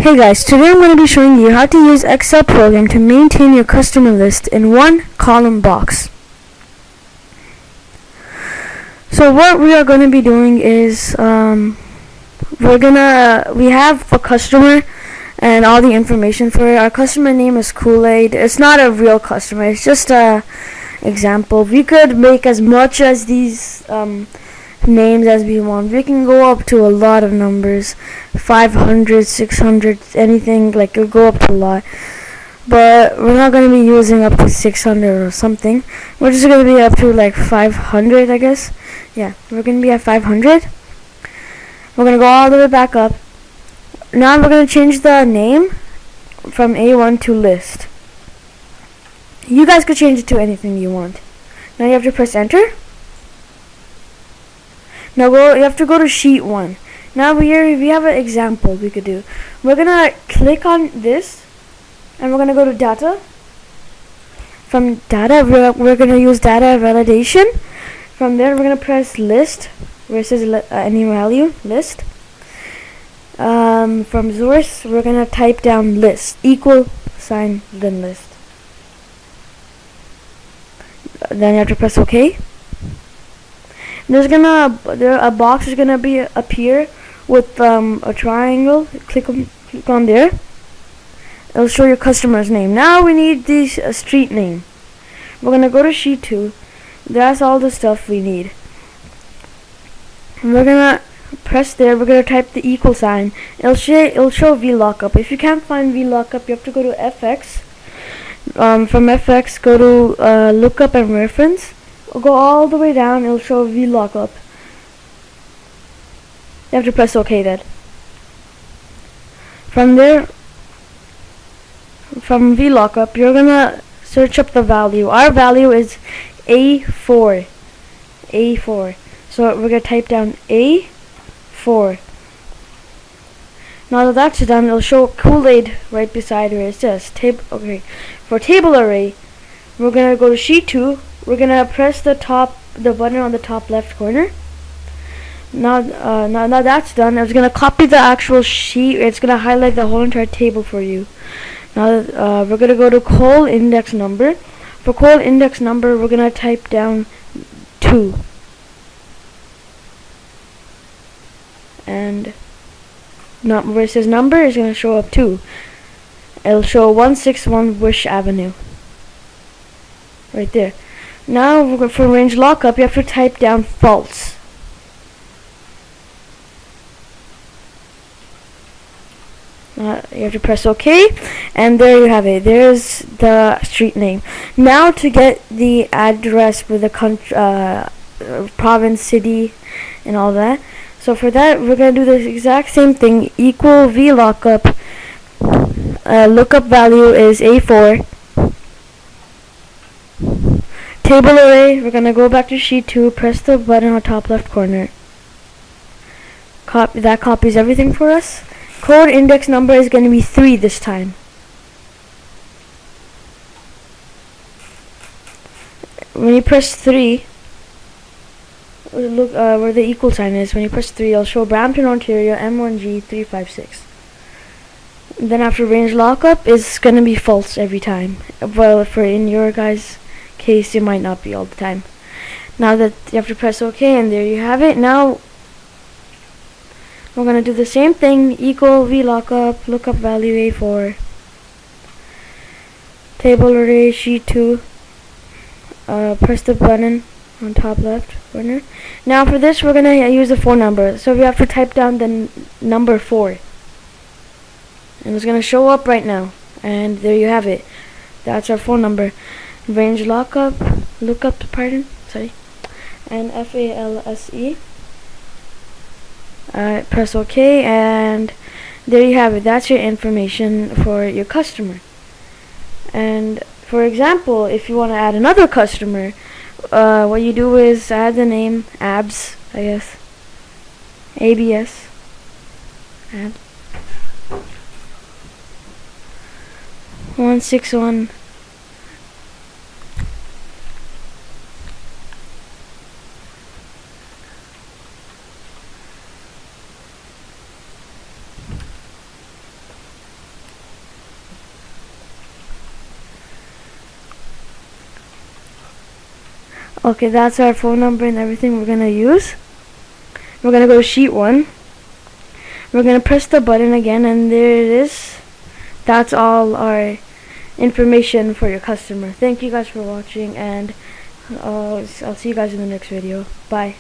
Hey guys, today I'm going to be showing you how to use Excel program to maintain your customer list in one column box. So what we are going to be doing is we have a customer and all the information for it. Our customer name is Kool-Aid. It's not a real customer, it's just a example. We could make as much as these names as we want. We can go up to a lot of numbers, 500, 600, anything. Like it'll go up to a lot, but we're not going to be using up to 600 or something. We're just going to be up to like 500, I guess. Yeah, we're going to be at 500. We're going to go all the way back up. Now we're going to change the name from A1 to list. You guys could change it to anything you want. Now you have to press enter. Now you have to go to sheet 1. Now we have an example we could do. We're gonna click on this and we're gonna go to data. From data we're gonna use data validation. From there we're gonna press list where it says any value list. From source we're gonna type down list equal sign then list. Then you have to press OK. A box is gonna appear with a triangle. Click on there. It'll show your customer's name. Now we need the street name. We're gonna go to sheet 2. That's all the stuff we need. We're gonna press there. We're gonna type the equal sign. It'll show VLOOKUP. If you can't find VLOOKUP, you have to go to FX. From FX, go to lookup and reference. Go all the way down, it'll show VLOOKUP. You have to press OK then. From there, from VLOOKUP, you're gonna search up the value. Our value is A4. A4. So we're gonna type down A4. Now that that's done, it'll show Kool-Aid right beside where it says table. Okay, for table array, we're gonna go to sheet 2. We're gonna press the button on the top left corner. Now that's done. It's gonna copy the actual sheet. It's gonna highlight the whole entire table for you. Now we're gonna go to col index number. For col index number, we're gonna type down 2. And where it says number is gonna show up 2. It'll show 161 Wish Avenue. Right there. Now for range lockup, you have to type down false. You have to press OK, and there you have it. There's the street name. Now to get the address with the province, city, and all that. So for that, we're gonna do the exact same thing. Equal VLOOKUP. Lookup value is A4. Table array, we're gonna go back to sheet 2, press the button on top left corner. That copies everything for us. Code index number is gonna be 3 this time. When you press 3, look where the equal sign is. When you press 3, it'll show Brampton, Ontario, M1G 356. Then after range lockup is gonna be false every time. Well, for in your guys' case, it might not be all the time. Now that you have to press OK, and there you have it. Now we're gonna do the same thing. Equal VLOOKUP, lookup value A4, table array sheet 2. Press the button on top left corner. Now for this, we're gonna use the phone number. So we have to type down the number 4, and it's gonna show up right now. And there you have it. That's our phone number. Range lookup, and FALSE. Press OK, and there you have it. That's your information for your customer. And for example, if you want to add another customer, what you do is add the name ABS, I guess. ABS. Add 161. Okay, that's our phone number and everything we're gonna use. We're gonna go to sheet 1. We're gonna press the button again, and there it is. That's all our information for your customer. Thank you guys for watching, and I'll see you guys in the next video. Bye.